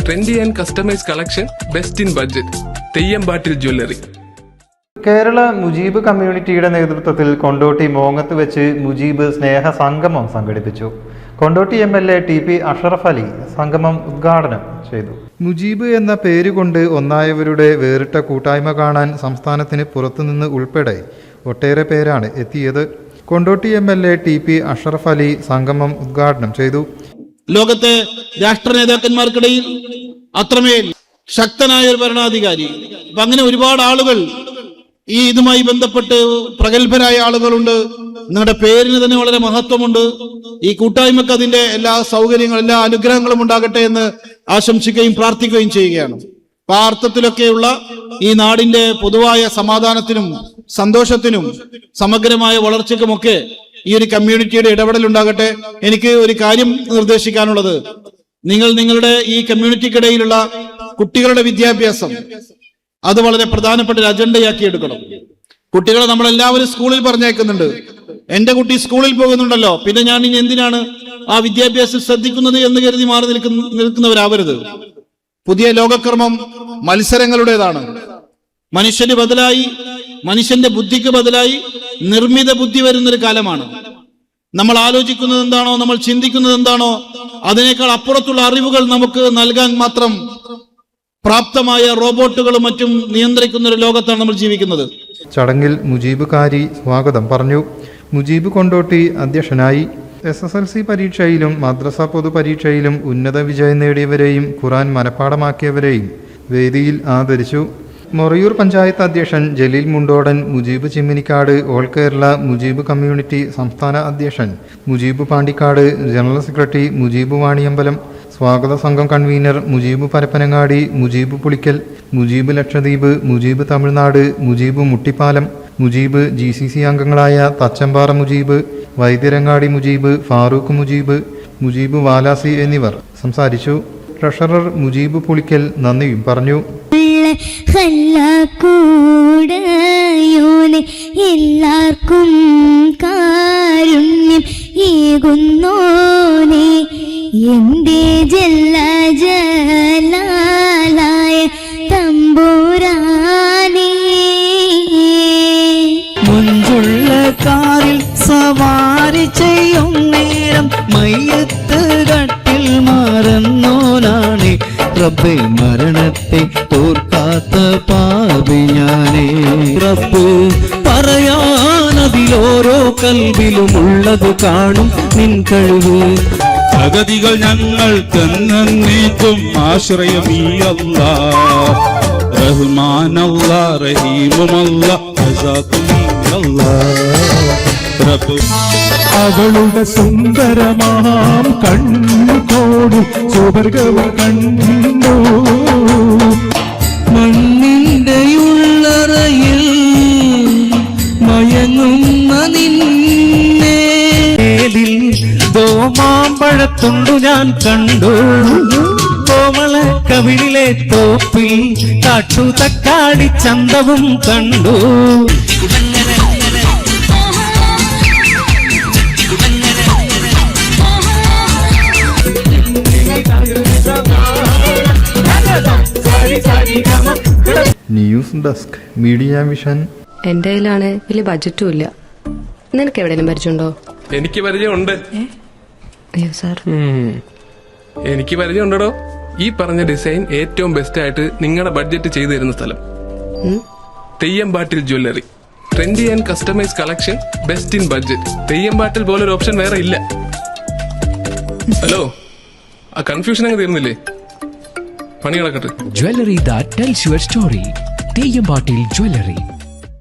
Trendy and customise collection, best in budget. തെയ്യമ്പാട്ടിൽ jewellery. Kerala Mujeeb കമ്മ്യൂണിറ്റിയുടെ നേതൃത്വത്തിൽ കൊണ്ടോട്ടി മോങ്ങത്ത് വെച്ച് മുജീബ് സ്നേഹ സംഗമം സംഘടിപ്പിച്ചു. കൊണ്ടോട്ടി MLA TP അഷറഫ് അലി സംഗമം ഉദ്ഘാടനം ചെയ്തു. മുജീബ് എന്ന പേരുകൊണ്ട് ഒന്നായവരുടെ വേറിട്ട കൂട്ടായ്മ കാണാൻ സംസ്ഥാനത്തിന് പുറത്തുനിന്ന് ഉൾപ്പെടെ ഒട്ടേറെ പേരാണ് എത്തിയത്. കൊണ്ടോട്ടി MLA TP അഷറഫ് അലി സംഗമം ഉദ്ഘാടനം ചെയ്തു. ലോകത്തെ രാഷ്ട്ര നേതാക്കന്മാർക്കിടയിൽ അത്രമേൽ ശക്തനായ ഒരു ഭരണാധികാരി. അപ്പൊ അങ്ങനെ ഒരുപാട് ആളുകൾ ഈ ഇതുമായി ബന്ധപ്പെട്ട് പ്രഗത്ഭരായ ആളുകളുണ്ട്. നിങ്ങളുടെ പേരിന് തന്നെ വളരെ മഹത്വമുണ്ട്. ഈ കൂട്ടായ്മക്ക് അതിന്റെ എല്ലാ സൗകര്യങ്ങളും എല്ലാ അനുഗ്രഹങ്ങളും ഉണ്ടാകട്ടെ എന്ന് ആശംസിക്കുകയും പ്രാർത്ഥിക്കുകയും ചെയ്യുകയാണ്. ആ അർത്ഥത്തിലൊക്കെയുള്ള ഈ നാടിന്റെ പൊതുവായ സമാധാനത്തിനും സന്തോഷത്തിനും സമഗ്രമായ വളർച്ചയ്ക്കുമൊക്കെ ഈ ഒരു കമ്മ്യൂണിറ്റിയുടെ ഇടപെടൽ ഉണ്ടാകട്ടെ. എനിക്ക് ഒരു കാര്യം നിർദ്ദേശിക്കാനുള്ളത്, നിങ്ങളുടെ ഈ കമ്മ്യൂണിറ്റിക്കിടയിലുള്ള കുട്ടികളുടെ വിദ്യാഭ്യാസം അത് വളരെ പ്രധാനപ്പെട്ട ഒരു അജണ്ടയാക്കി എടുക്കണം. കുട്ടികളെ നമ്മളെല്ലാവരും സ്കൂളിൽ പറഞ്ഞേക്കുന്നുണ്ട്. എന്റെ കുട്ടി സ്കൂളിൽ പോകുന്നുണ്ടല്ലോ, പിന്നെ ഞാൻ ഇനി എന്തിനാണ് ആ വിദ്യാഭ്യാസം ശ്രദ്ധിക്കുന്നത് എന്ന് കരുതി മാറി നിൽക്കുന്നവരാവരുത്. പുതിയ ലോകക്രമം മത്സരങ്ങളുടേതാണ്. മനുഷ്യന് ബദലായി, മനുഷ്യന്റെ ബുദ്ധിക്ക് ബദലായി നിർമ്മിത ബുദ്ധി വരുന്നൊരു കാലമാണ്. നമ്മൾ ആലോചിക്കുന്നത് എന്താണോ, നമ്മൾ ചിന്തിക്കുന്നത് എന്താണോ, അതിനേക്കാൾ അപ്പുറത്തുള്ള അറിവുകൾ നമുക്ക് നൽകാൻ മാത്രം പ്രാപ്തമായ റോബോട്ടുകളും മറ്റും നിയന്ത്രിക്കുന്ന ഒരു ലോകത്താണ് നമ്മൾ ജീവിക്കുന്നത്. ചടങ്ങിൽ മുജീബ് കാരി സ്വാഗതം പറഞ്ഞു. മുജീബ് കൊണ്ടോട്ടി അധ്യക്ഷനായി. SSLC പരീക്ഷയിലും മദ്രസ പൊതുപരീക്ഷയിലും ഉന്നത വിജയം നേടിയവരെയും ഖുർആൻ മനഃപ്പാഠമാക്കിയവരെയും വേദിയിൽ ആദരിച്ചു. മൊറയൂർ പഞ്ചായത്ത് അധ്യക്ഷൻ ജലീൽ മുണ്ടോടൻ, മുജീബ് ചിമ്മിനിക്കാട്, ഓൾ കേരള മുജീബ് കമ്മ്യൂണിറ്റി സംസ്ഥാന അധ്യക്ഷൻ മുജീബ് പാണ്ടിക്കാട്, ജനറൽ സെക്രട്ടറി മുജീബ് വാണിയമ്പലം, സ്വാഗത സംഘം കൺവീനർ മുജീബ് പരപ്പനങ്ങാടി, മുജീബ് പുളിക്കൽ, മുജീബ് ലക്ഷദ്വീപ്, മുജീബ് തമിഴ്നാട്, മുജീബ് മുട്ടിപ്പാലം, മുജീബ് GCC അംഗങ്ങളായ തച്ചമ്പാറ മുജീബ്, വൈദ്യരങ്ങാടി മുജീബ്, ഫാറൂഖ് മുജീബ്, മുജീബ് വാലാസി എന്നിവർ സംസാരിച്ചു. ട്രഷറർ മുജീബ് പുളിക്കൽ നന്ദിയും പറഞ്ഞു. എല്ലാവർക്കും കാരുണ്യം ഏകുന്നോനെ എന്റെ ജല്ല ജലാലായ തമ്പുരാനേ. മുഞ്ചുള്ള കാറിൽ സവാരി ചെയ്യും നേരം മയ്യത്ത് കട്ടിൽ മറന്നോനാണ് റബ്ബേ, മരണത്തെ തോർക്കാത്ത പാപി ഞാനേ. റബ്ബ് പറയാനതിലോരോ കൽവിലുമുള്ളത് കാണും നിൻ കഴിവ്. അഗതികൾ ഞങ്ങൾക്ക് എന്നേക്കും ആശ്രയമീയല്ലാ, റഹ്മാനല്ലാ, റഹീമുമല്ലാ, റസാഖുമീയല്ലാ. അവളുടെ സുന്ദരമാം കണ്ണോട് സുവർഗവും കണ്ടു. മണ്ണിന്റെ ഉള്ളറയിൽ മയങ്ങുന്ന നിന്നെ മാമ്പഴത്തുണ്ടു ഞാൻ കണ്ടു. കോമള കവിളിലെ തോപ്പിൽ കാട്ടു തക്കാളി ചന്തവും കണ്ടു. News desk, media vision. എന്റെ കയ്യിലാണ് വലിയ ബഡ്ജറ്റും ഇല്ല. നിനക്ക് എവിടെയെങ്കിലും പരിചയമുണ്ടോ? എനിക്ക് പരിചയമുണ്ട്. അയ്യോ സാർ, എനിക്ക് പരിചയമുണ്ടോ. ഈ പറഞ്ഞ ഡിസൈൻ ഏറ്റവും ബെസ്റ്റ് ആയിട്ട് നിങ്ങളുടെ ബഡ്ജറ്റ് ചെയ്തു തരുന്ന സ്ഥലം Theyyampattil jewellery. Trendy and customise collection, best in budget. Theyyampattil പോലൊരു ഓപ്ഷൻ വേറെ ഇല്ല. ഹലോ, ആ കൺഫ്യൂഷൻ അങ്ങ് തീർന്നില്ലേ? പണി നടക്കട്ടെ. Jewelry that tells your story. തെയ്യമ്പാട്ടിൽ jewellery.